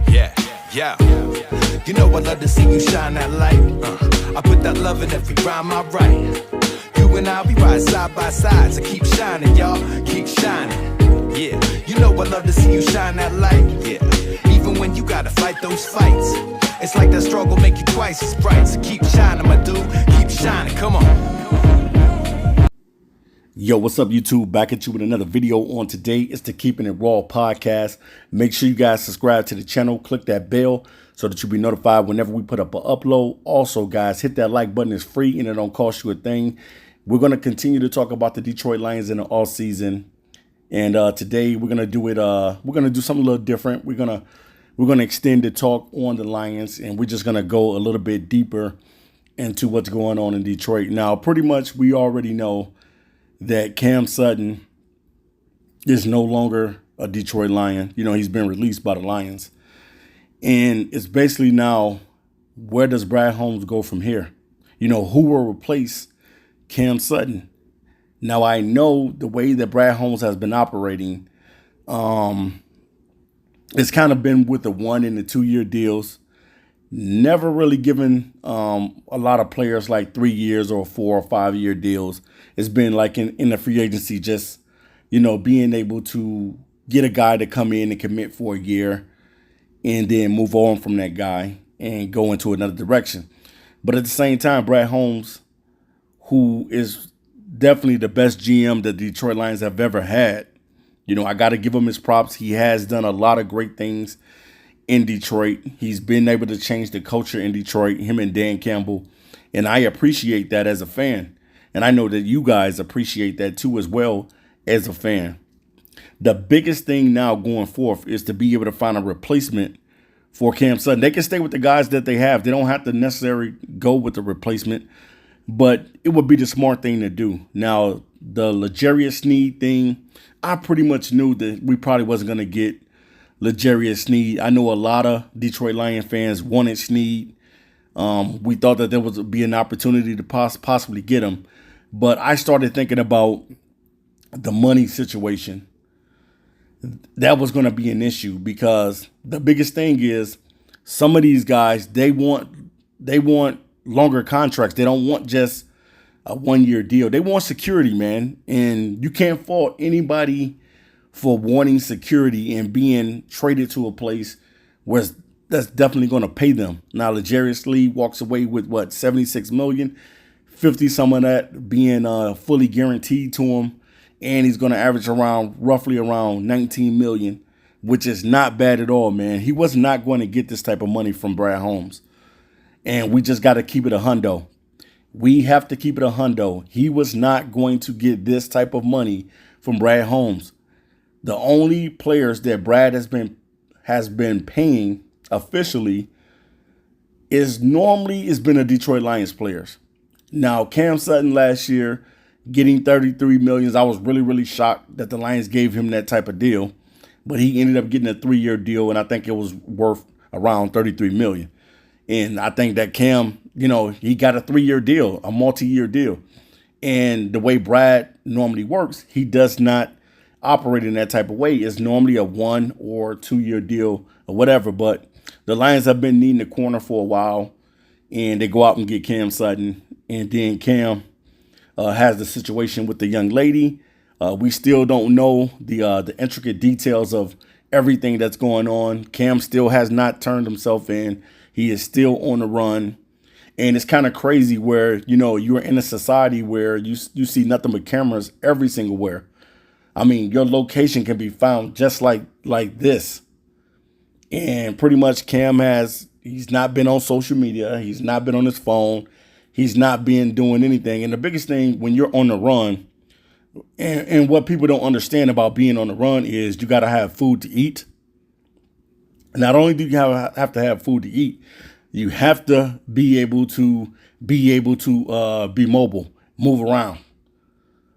Yeah, yeah. You know I love to see you shine that light. I put that love in every rhyme I write. You and I, we ride side by side, so keep shining, y'all, keep shining. Yeah, you know I love to see you shine that light. Yeah, even when you gotta fight those fights, it's like that struggle make you twice as bright. So keep shining, my dude, keep shining. Come on. Yo, what's up, YouTube? Back at you with another video on today. It's the Keeping It Raw podcast. Make sure you guys subscribe to the channel. Click that bell so that you'll be notified whenever we put up an upload. Also, guys, hit that like button. It's free and it don't cost you a thing. We're going to continue to talk about the Detroit Lions in the offseason. And today we're going to do it. We're going to do something a little different. We're going to extend the talk on the Lions, and we're just going to go a little bit deeper into what's going on in Detroit. Now, pretty much we already know that Cam Sutton is no longer a Detroit Lion. You know, he's been released by the Lions. And it's basically now, where does Brad Holmes go from here? You know, who will replace Cam Sutton? Now, I know the way that Brad Holmes has been operating, it's kind of been with the 1 and the 2 year deals. Never really given a lot of players like 3 years or 4 or 5 year deals. It's been like in the free agency, just, you know, being able to get a guy to come in and commit for a year and then move on from that guy and go into another direction. But at the same time, Brad Holmes, who is definitely the best GM the Detroit Lions have ever had, you know, I got to give him his props. He has done a lot of great things in Detroit. He's been able to change the culture in Detroit, him and Dan Campbell. And I appreciate that as a fan. And I know that you guys appreciate that too as well as a fan. The biggest thing now going forth is to be able to find a replacement for Cam Sutton. They can stay with the guys that they have. They don't have to necessarily go with the replacement, but it would be the smart thing to do. Now, the L'Jarius Sneed thing, I pretty much knew that we probably wasn't going to get L'Jarius Sneed. I know a lot of Detroit Lion fans wanted Sneed. We thought that there would be an opportunity to possibly get him. But I started thinking about the money situation. That was going to be an issue because the biggest thing is some of these guys, they want longer contracts. They don't want just a 1 year deal. They want security, man. And you can't fault anybody for wanting security and being traded to a place where that's definitely going to pay them. Now, L'Jarius Sneed walks away with what, $76 million, 50 some of that being fully guaranteed to him, and he's going to average roughly around 19 million, which is not bad at all, man. He was not going to get this type of money from Brad Holmes, and we just got to keep it a hundo. We have to keep it a hundo. He was not going to get this type of money from Brad Holmes. The only players that Brad has been paying officially has been a Detroit Lions players. Now, Cam Sutton last year getting 33 million, I was really, really shocked that the Lions gave him that type of deal. But he ended up getting a 3 year deal, and I think it was worth around 33 million. And I think that Cam, you know, he got a 3 year deal, a multi-year deal. And the way Brad normally works, he does not operate in that type of way. It's normally a 1 or 2 year deal or whatever. But the Lions have been needing a corner for a while, and they go out and get Cam Sutton. And then Cam has the situation with the young lady. We still don't know the intricate details of everything that's going on. Cam still has not turned himself in. He is still on the run. And it's kind of crazy where, you know, you're in a society where you see nothing but cameras every single where. I mean, your location can be found just like this. And pretty much Cam he's not been on social media. He's not been on his phone. He's not been doing anything. And the biggest thing when you're on the run, and what people don't understand about being on the run is you got to have food to eat. Not only do you have to have food to eat, you have to be able to be mobile, move around.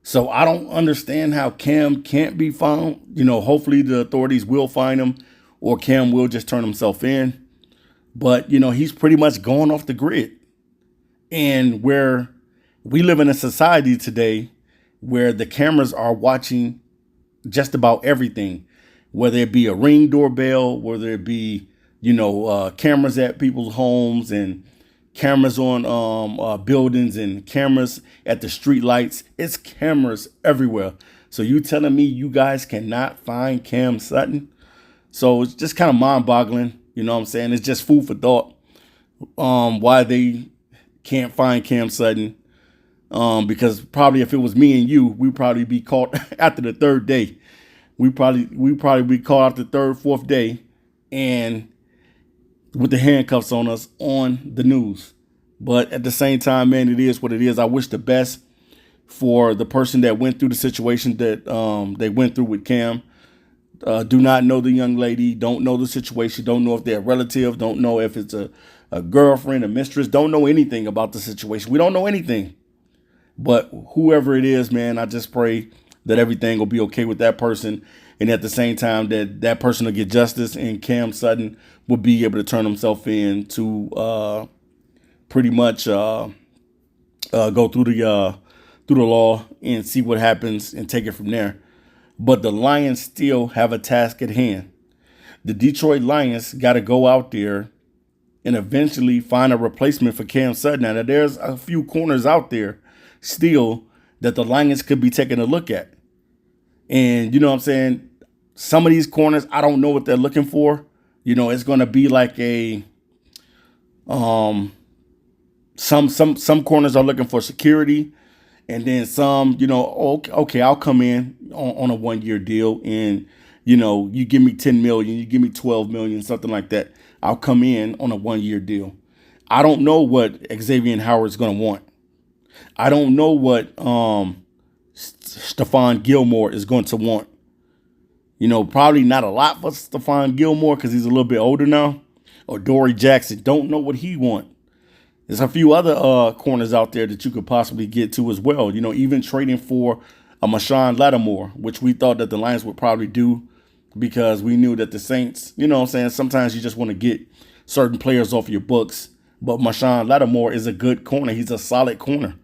So I don't understand how Cam can't be found. You know, hopefully the authorities will find him, or Cam will just turn himself in. But, you know, he's pretty much going off the grid. And where we live in a society today where the cameras are watching just about everything. whether it be a Ring doorbell, whether it be, cameras at people's homes and cameras on buildings and cameras at the street lights. It's cameras everywhere. So you telling me you guys cannot find Cam Sutton? So it's just kind of mind-boggling. You know what I'm saying? It's just food for thought why they can't find Cam Sutton. Because probably if it was me and you, we'd probably be caught after the third day. We probably be caught after the third, fourth day, and with the handcuffs on us on the news. But at the same time, man, it is what it is. I wish the best for the person that went through the situation that they went through with Cam. Do not know the young lady, don't know the situation, don't know if they're a relative, don't know if it's a girlfriend, a mistress, don't know anything about the situation. We don't know anything. But whoever it is, man, I just pray that everything will be okay with that person. And at the same time, that person will get justice and Cam Sutton will be able to turn himself in to pretty much go through the law and see what happens and take it from there. But the Lions still have a task at hand. The Detroit Lions got to go out there and eventually find a replacement for Cam Sutton. Now, there's a few corners out there still that the Lions could be taking a look at. And you know what I'm saying? Some of these corners, I don't know what they're looking for. It's going to be like a some corners are looking for security. And then some, okay, I'll come in on a 1-year deal and, you give me 10 million, you give me 12 million, something like that. I'll come in on a 1-year deal. I don't know what Xavien Howard is going to want. I don't know what Stephon Gilmore is going to want. Probably not a lot for Stephon Gilmore because he's a little bit older now. Or Adoree Jackson, don't know what he wants. There's a few other corners out there that you could possibly get to as well. Even trading for a Marshawn Lattimore, which we thought that the Lions would probably do because we knew that the Saints, sometimes you just want to get certain players off your books. But Marshawn Lattimore is a good corner. He's a solid corner.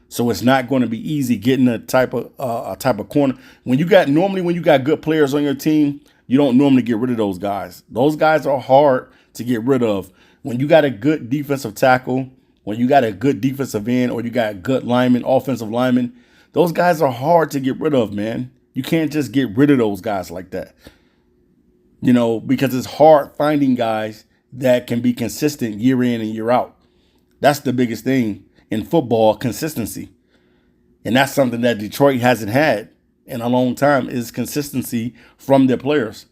So it's not going to be easy getting a type of corner. When you got good players on your team, you don't normally get rid of those guys. Those guys are hard to get rid of. When you got a good defensive tackle, when you got a good defensive end, or you got a good lineman, offensive lineman, those guys are hard to get rid of, man. You can't just get rid of those guys like that. Because it's hard finding guys that can be consistent year in and year out. That's the biggest thing in football, consistency. And that's something that Detroit hasn't had in a long time, is consistency from their players.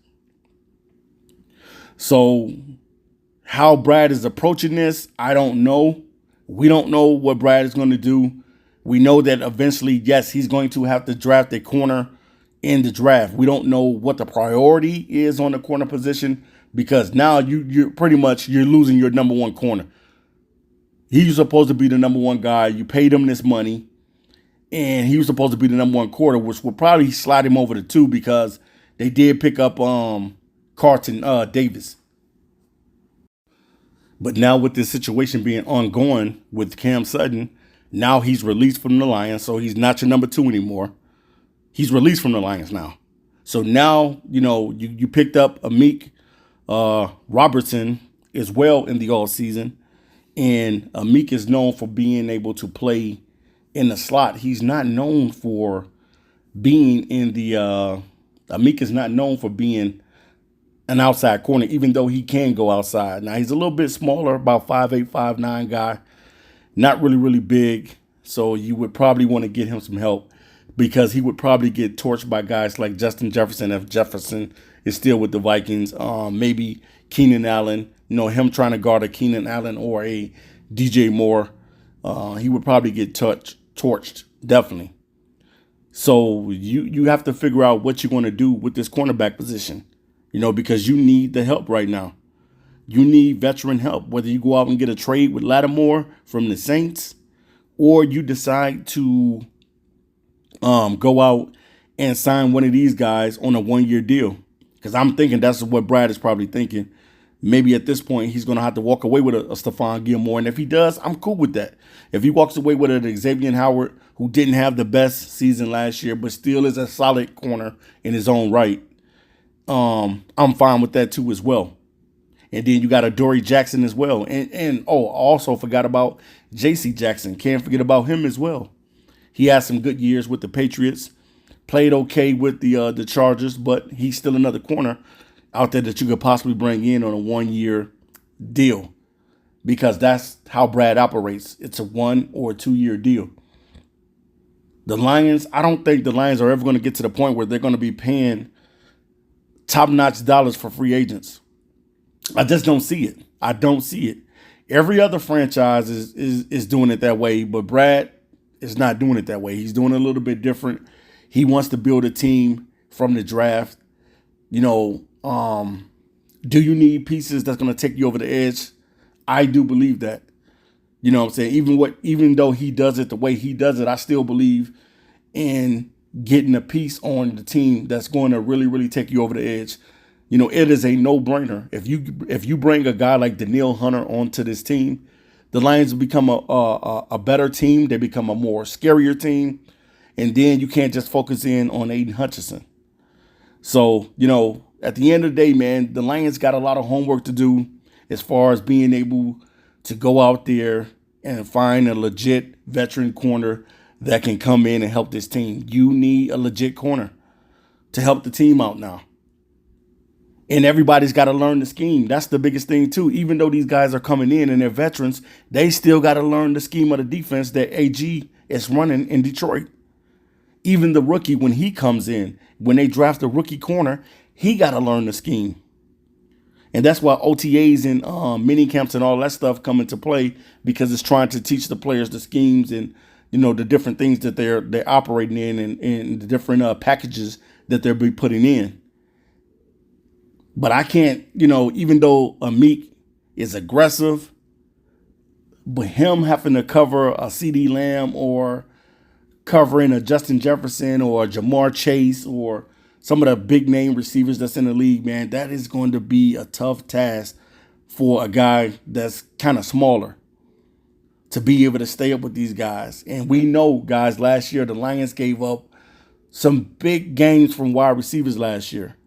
So how Brad is approaching this, I don't know. We don't know what Brad is going to do. We know that eventually, yes, he's going to have to draft a corner in the draft. We don't know what the priority is on the corner position because now you're pretty much losing your number one corner. He's supposed to be the number one guy. You paid him this money, and he was supposed to be the number one corner, which would probably slide him over to 2 because they did pick up Carlton Davis. But now with this situation being ongoing with Cam Sutton, now he's released from the Lions, so he's not your number 2 anymore. He's released from the Lions now. So now, you picked up Amik Robertson as well in the offseason. And Amik is known for being able to play in the slot. He's not known for being in the Amik is not known for being an outside corner, even though he can go outside. Now, he's a little bit smaller, about 5'8", 5'9" guy. Not really, really big. So you would probably want to get him some help because he would probably get torched by guys like Justin Jefferson if Jefferson is still with the Vikings. Maybe Keenan Allen, him trying to guard a Keenan Allen or a DJ Moore. He would probably get torched, definitely. So you have to figure out what you're going to do with this cornerback position. Because you need the help right now. You need veteran help, whether you go out and get a trade with Lattimore from the Saints or you decide to go out and sign one of these guys on a 1-year deal. Because I'm thinking that's what Brad is probably thinking. Maybe at this point he's going to have to walk away with a Stephon Gilmore. And if he does, I'm cool with that. If he walks away with a Xavien Howard, who didn't have the best season last year but still is a solid corner in his own right, I'm fine with that too as well. And then you got Adoree Jackson as well. And I also forgot about J.C. Jackson. Can't forget about him as well. He had some good years with the Patriots. Played okay with the Chargers, but he's still another corner out there that you could possibly bring in on a 1-year deal, because that's how Brad operates. It's a 1 or 2 year deal. The Lions, I don't think the Lions are ever going to get to the point where they're going to be paying top-notch dollars for free agents. I just don't see it. I don't see it. Every other franchise is doing it that way, but Brad is not doing it that way. He's doing it a little bit different. He wants to build a team from the draft. You know, do you need pieces that's going to take you over the edge? I do believe that. You know what I'm saying? Even though he does it the way he does it, I still believe in getting a piece on the team that's going to really, really take you over the edge. You know, it is a no-brainer. If you bring a guy like Danielle Hunter onto this team, the Lions will become a better team. They become a more scarier team. And then you can't just focus in on Aiden Hutchinson. So, you know, at the end of the day, man, the Lions got a lot of homework to do as far as being able to go out there and find a legit veteran corner that can come in and help this team. You need a legit corner to help the team out now. And everybody's got to learn the scheme. That's the biggest thing, too. Even though these guys are coming in and they're veterans, they still got to learn the scheme of the defense that AG is running in Detroit. Even the rookie, when he comes in, when they draft a rookie corner, he got to learn the scheme. And that's why OTAs and mini camps and all that stuff come into play, because it's trying to teach the players the schemes and, you know, the different things that they're operating in, and the different packages that they'll be putting in. But I can't, you know, even though Amik is aggressive, but him having to cover a CD Lamb or covering a Justin Jefferson or a Jamar Chase or some of the big name receivers that's in the league, man, that is going to be a tough task for a guy that's kind of smaller to be able to stay up with these guys. And we know, guys, last year the Lions gave up some big games from wide receivers last year.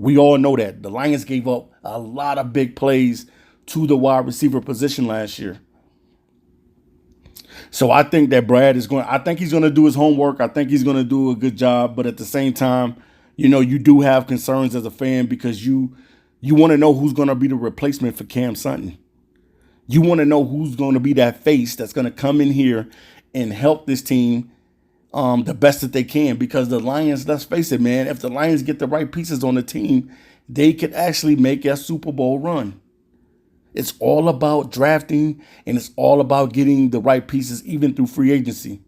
We all know that. The Lions gave up a lot of big plays to the wide receiver position last year. So I think that Brad he's going to do his homework. I think he's going to do a good job. But at the same time, you know, you do have concerns as a fan, because you want to know who's going to be the replacement for Cam Sutton. You want to know who's going to be that face that's going to come in here and help this team the best that they can, because the Lions, let's face it, man, if the Lions get the right pieces on the team, they could actually make a Super Bowl run. It's all about drafting, and it's all about getting the right pieces, even through free agency.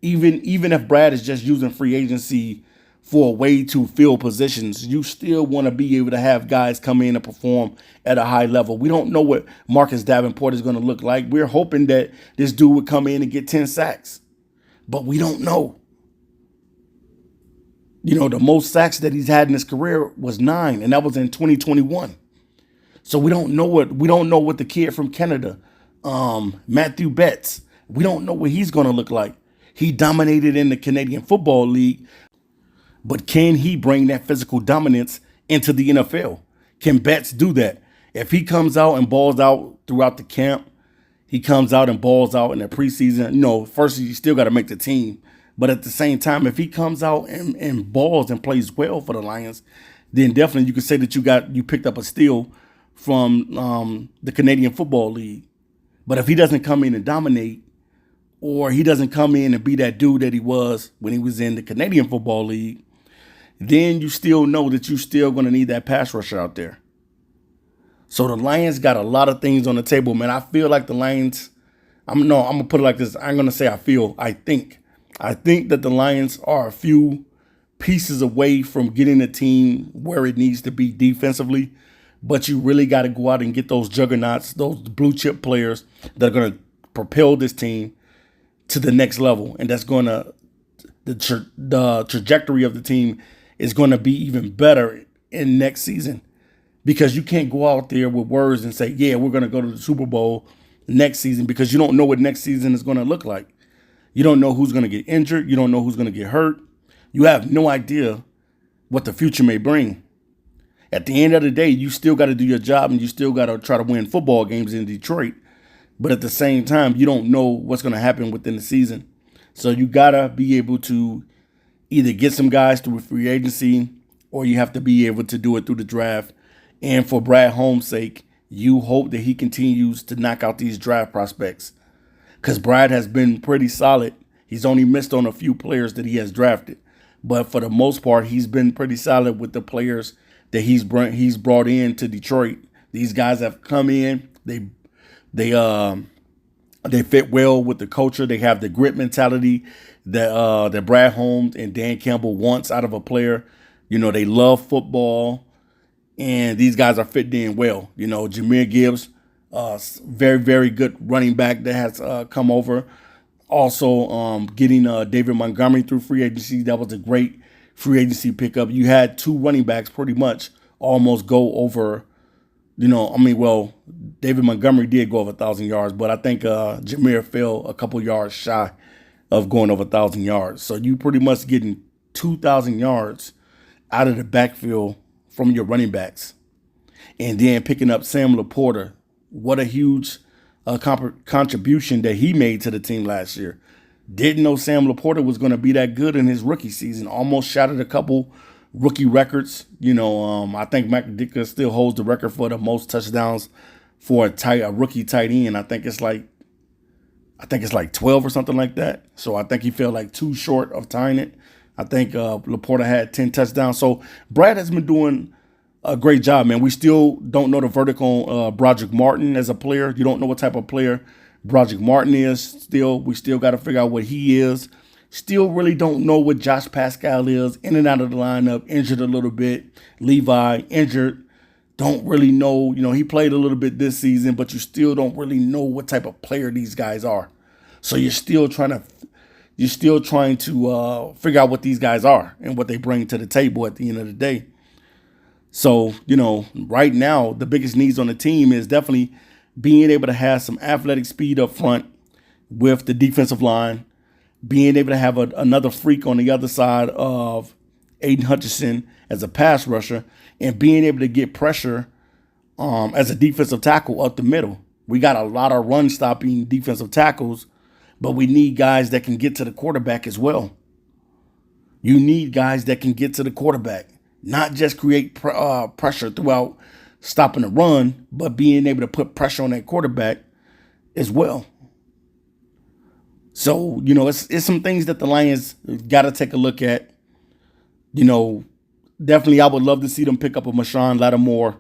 Even if Brad is just using free agency for a way to fill positions, you still want to be able to have guys come in and perform at a high level. We don't know what Marcus Davenport is going to look like. We're hoping that this dude would come in and get 10 sacks. But we don't know. You know, the most sacks that he's had in his career was 9, and that was in 2021. So we don't know what the kid from Canada, Matthew Betts, we don't know what he's going to look like. He dominated in the Canadian Football League, but can he bring that physical dominance into the NFL? Can Betts do that? If he comes out and balls out throughout the camp, he comes out and balls out in the preseason, you know, first you still got to make the team. But at the same time, if he comes out and balls and plays well for the Lions, then definitely you could say that you picked up a steal from the Canadian Football League. But if he doesn't come in and dominate, or he doesn't come in and be that dude that he was when he was in the Canadian Football League, then you still know that you're still going to need that pass rusher out there. So the Lions got a lot of things on the table, man. I feel like the Lions, I'm going to put it like this. I'm going to say I think that the Lions are a few pieces away from getting the team where it needs to be defensively. But you really got to go out and get those juggernauts, those blue chip players that are going to propel this team to the next level. And that's going to, the trajectory of the team is going to be even better in next season. Because you can't go out there with words and say, yeah, we're going to go to the Super Bowl next season, because you don't know what next season is going to look like. You don't know who's going to get injured. You don't know who's going to get hurt. You have no idea what the future may bring. At the end of the day, you still got to do your job and you still got to try to win football games in Detroit. But at the same time, you don't know what's going to happen within the season. So you got to be able to either get some guys through free agency or you have to be able to do it through the draft. And for Brad Holmes' sake, you hope that he continues to knock out these draft prospects. Because Brad has been pretty solid. He's only missed on a few players that he has drafted. But for the most part, he's been pretty solid with the players that he's brought in to Detroit. These guys have come in. They fit well with the culture. They have the grit mentality that Brad Holmes and Dan Campbell wants out of a player. You know, they love football, and these guys are fitting in well. You know, Jahmyr Gibbs, very, very good running back that has come over. Also, getting David Montgomery through free agency, that was a great free agency pickup. You had two running backs pretty much almost go over, David Montgomery did go over 1,000 yards, but I think Jahmyr fell a couple yards shy of going over 1,000 yards. So you pretty much getting 2,000 yards out of the backfield from your running backs. And then picking up Sam Laporta. What a huge contribution that he made to the team last year. Didn't know Sam Laporta was going to be that good in his rookie season. Almost shattered a couple rookie records. I think Mike Ditka still holds the record for the most touchdowns for a rookie tight end. I think it's like 12 or something like that. So I think he fell like too short of tying it. I think Laporta had 10 touchdowns. So Brad has been doing a great job, man. We still don't know the verdict on Broderick Martin as a player. You don't know what type of player Broderick Martin is. We still got to figure out what he is. Still really don't know what Josh Pascal is. In and out of the lineup, injured a little bit. Levi, injured. Don't really know. He played a little bit this season, but you still don't really know what type of player these guys are. So you're still trying to figure out what these guys are and what they bring to the table at the end of the day. So, right now, the biggest needs on the team is definitely being able to have some athletic speed up front with the defensive line, being able to have another freak on the other side of Aiden Hutchinson as a pass rusher, and being able to get pressure as a defensive tackle up the middle. We got a lot of run-stopping defensive tackles, but we need guys that can get to the quarterback as well. You need guys that can get to the quarterback. Not just create pressure throughout stopping the run, but being able to put pressure on that quarterback as well. So, it's some things that the Lions got to take a look at. Definitely I would love to see them pick up a Marshawn Lattimore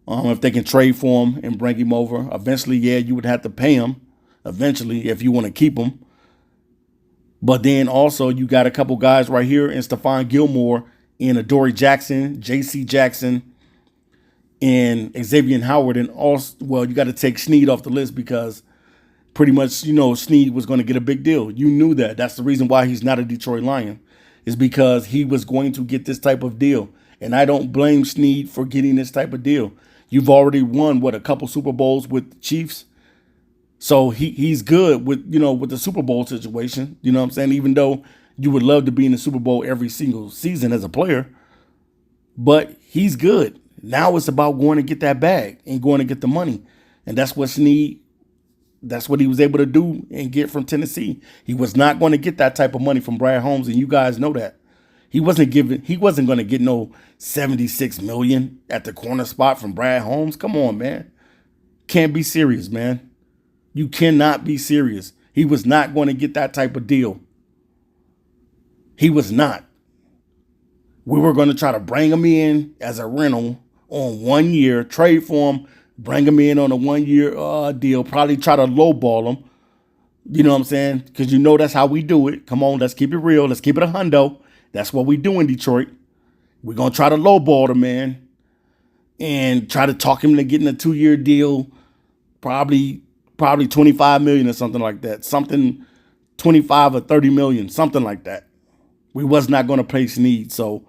if they can trade for him and bring him over. Eventually, you would have to pay him eventually if you want to keep him. But then also you got a couple guys right here in Stephon Gilmore and Adoree Jackson, J.C. Jackson, and Xavien Howard. And also, you got to take Sneed off the list because pretty much, Sneed was going to get a big deal. You knew that. That's the reason why he's not a Detroit Lion, is because he was going to get this type of deal. And I don't blame Sneed for getting this type of deal. You've already won, a couple Super Bowls with the Chiefs. So he's good with the Super Bowl situation. You know what I'm saying? Even though you would love to be in the Super Bowl every single season as a player. But he's good. Now it's about going to get that bag and going to get the money. And that's what he was able to do and get from Tennessee. He was not going to get that type of money from Brad Holmes, and you guys know that. He wasn't going to get no $76 million at the corner spot from Brad Holmes. Come on, man. Can't be serious, man. You cannot be serious. He was not going to get that type of deal. He was not. We were going to try to bring him in as a rental on 1 year, trade for him, bring him in on a 1 year deal, probably try to lowball him. You know what I'm saying? Because that's how we do it. Come on, let's keep it real. Let's keep it a hundo. That's what we do in Detroit. We're going to try to lowball the man and try to talk him into getting a 2 year deal, probably $25 million or something like that. Something 25 or 30 million, something like that. We was not going to pay Sneed. So,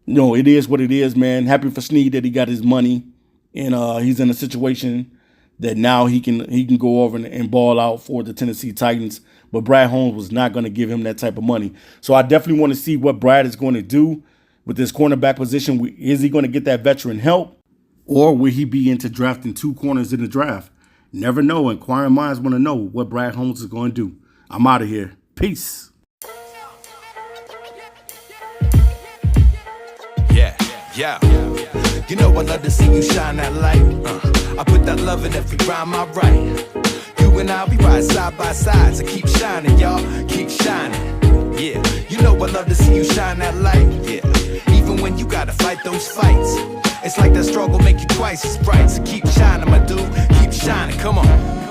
it is what it is, man. Happy for Sneed that he got his money and he's in a situation that now he can go over and ball out for the Tennessee Titans. But Brad Holmes was not going to give him that type of money. So I definitely want to see what Brad is going to do with this cornerback position, is he going to get that veteran help, or will he be into drafting 2 corners in the draft? Never know. Inquiring minds want to know what Brad Holmes is going to do. I'm out of here. Peace. Yeah, you know I love to see you shine that light. I put that love in every rhyme I write. You and I, we ride side by side, so keep shining, y'all, keep shining. Yeah, you know I love to see you shine that light. Yeah, even when you gotta fight those fights, it's like that struggle make you twice as bright. So keep shining, my dude, keep shining. Come on.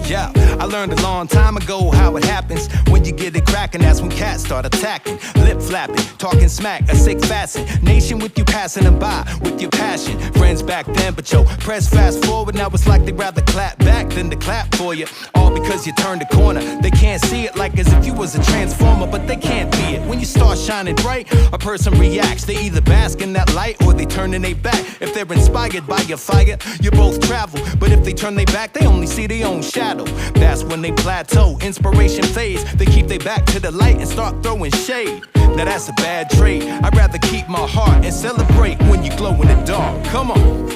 Yeah, I learned a long time ago how it happens. When you get it cracking, that's when cats start attacking. Lip flapping, talking smack, a sick fasten. Nation with you passing them by, with your passion. Friends back then, but yo, press fast forward. Now it's like they'd rather clap back than to clap for you. All because you turned a corner. They can't see it like as if you was a transformer, but they can't be it. When you start shining bright, a person reacts. They either bask in that light or they turning their back. If they're inspired by your fire, you both travel. But if they turn their back, they only see their own shadow. That's when they plateau, inspiration fades. They keep their back to the light and start throwing shade. Now that's a bad trait. I'd rather keep my heart and celebrate when you glow in the dark. Come on.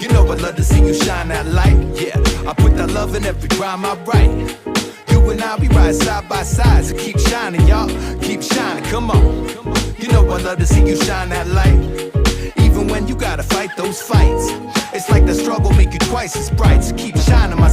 You know I love to see you shine that light. Yeah, I put that love in every rhyme I write. You and I, we ride side by side, so keep shining, y'all, keep shining. Come on. You know I love to see you shine that light. Even when you gotta fight those fights, it's like the struggle make you twice as bright. So keep shining, my